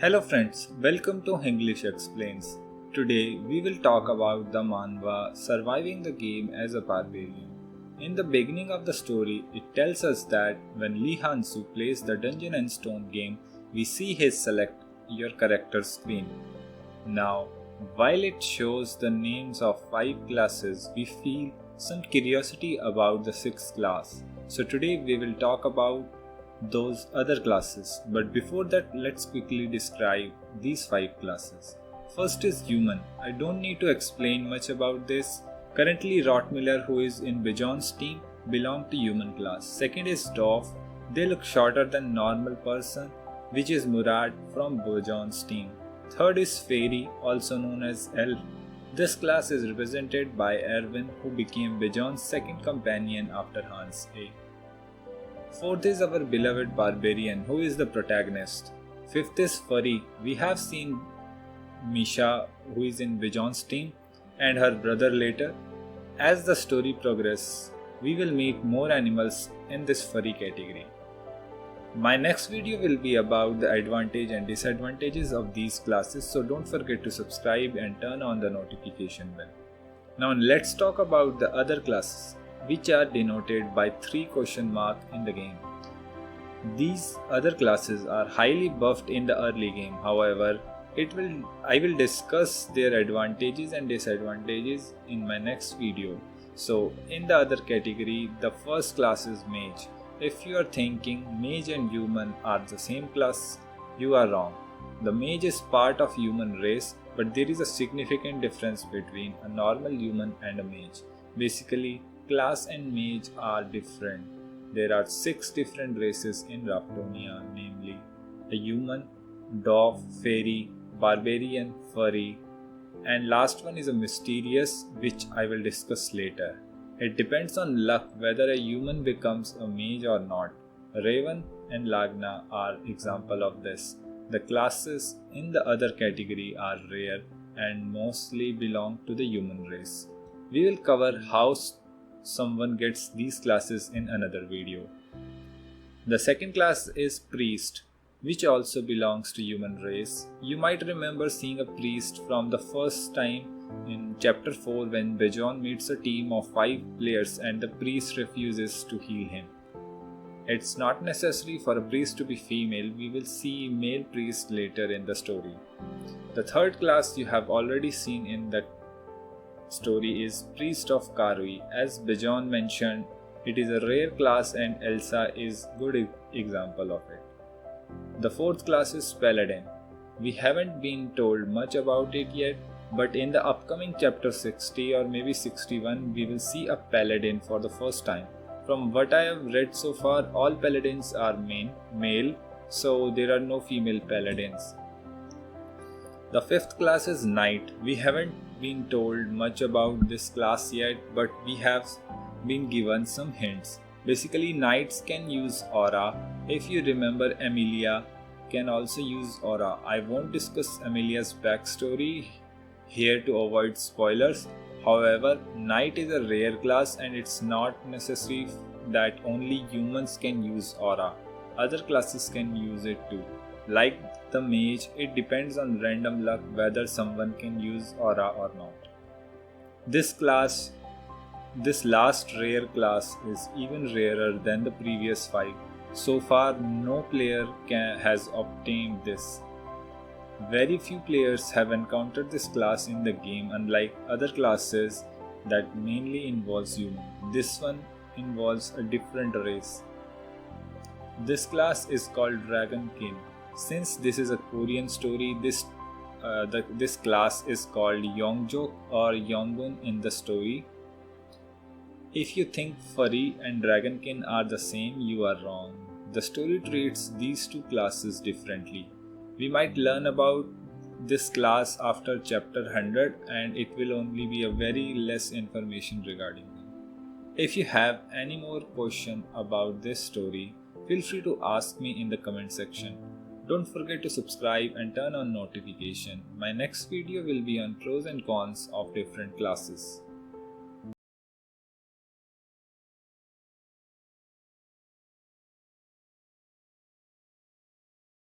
Hello friends, welcome to Hinglish Explains. Today we will talk about the manhwa Surviving the Game as a Barbarian. In the beginning of the story, it tells us that when Lee Hansoo plays the Dungeon and Stone game, we see his select your character screen. Now, while it shows the names of 5 classes, we feel some curiosity about the 6th class. So today we will talk about those other classes, but before that let's quickly describe these 5 classes. First is human. I don't need to explain much about this. Currently Rottmiller, who is in Bjorn's team, belong to human class. Second is dwarf. They look shorter than normal person, which is Murad from Bjorn's team. Third is fairy, also known as elf. This class is represented by Erwin, who became Bjorn's second companion after Hans A. Fourth is our beloved Barbarian, who is the protagonist. Fifth is Furry. We have seen Misha, who is in Bjorn's team, and her brother later. As the story progresses, we will meet more animals in this furry category. My next video will be about the advantage and disadvantages of these classes, so don't forget to subscribe and turn on the notification bell. Now let's talk about the other classes, which are denoted by 3 question marks in the game. These other classes are highly buffed in the early game. However, I will discuss their advantages and disadvantages in my next video. So in the other category, the first class is mage. If you are thinking mage and human are the same class, you are wrong. The mage is part of human race, but there is a significant difference between a normal human and a mage. Basically, class and mage are different. There are 6 different races in Raphdonia, namely a human, dwarf, fairy, barbarian, furry, and last one is a mysterious, which I will discuss later. It depends on luck whether a human becomes a mage or not. Raven and Lagna are example of this. The classes in the other category are rare and mostly belong to the human race. We will cover how someone gets these classes in another video. The second class is priest, which also belongs to human race. You might remember seeing a priest from the first time in chapter 4 when Bjorn meets a team of 5 players and the priest refuses to heal him. It's not necessary for a priest to be female. We will see male priest later in the story. The third class you have already seen in the story is Priest of Karui. As Bjorn mentioned, it is a rare class and Elsa is good example of it. The fourth class is Paladin. We haven't been told much about it yet, but in the upcoming chapter 60 or maybe 61 we will see a Paladin for the first time. From what I have read so far, all Paladins are male, so there are no female Paladins. The fifth class is Knight. We haven't been told much about this class yet, but we have been given some hints. Basically, knights can use aura. If you remember, Emilia can also use aura. I won't discuss Emilia's backstory here to avoid spoilers. However, knight is a rare class and it's not necessary that only humans can use aura. Other classes can use it too. Like the mage, it depends on random luck whether someone can use aura or not. This last rare class is even rarer than the previous 5. So far, no player has obtained this. Very few players have encountered this class in the game, unlike other classes that mainly involves human. This one involves a different race. This class is called Dragonkin. Since this is a Korean story, this class is called Yongjok or Yongun in the story. If you think furry and dragonkin are the same, you are wrong. The story treats these 2 classes differently. We might learn about this class after chapter 100 and it will only be a very less information regarding them. If you have any more question about this story, feel free to ask me in the comment section. Don't forget to subscribe and turn on notification. My next video will be on pros and cons of different classes.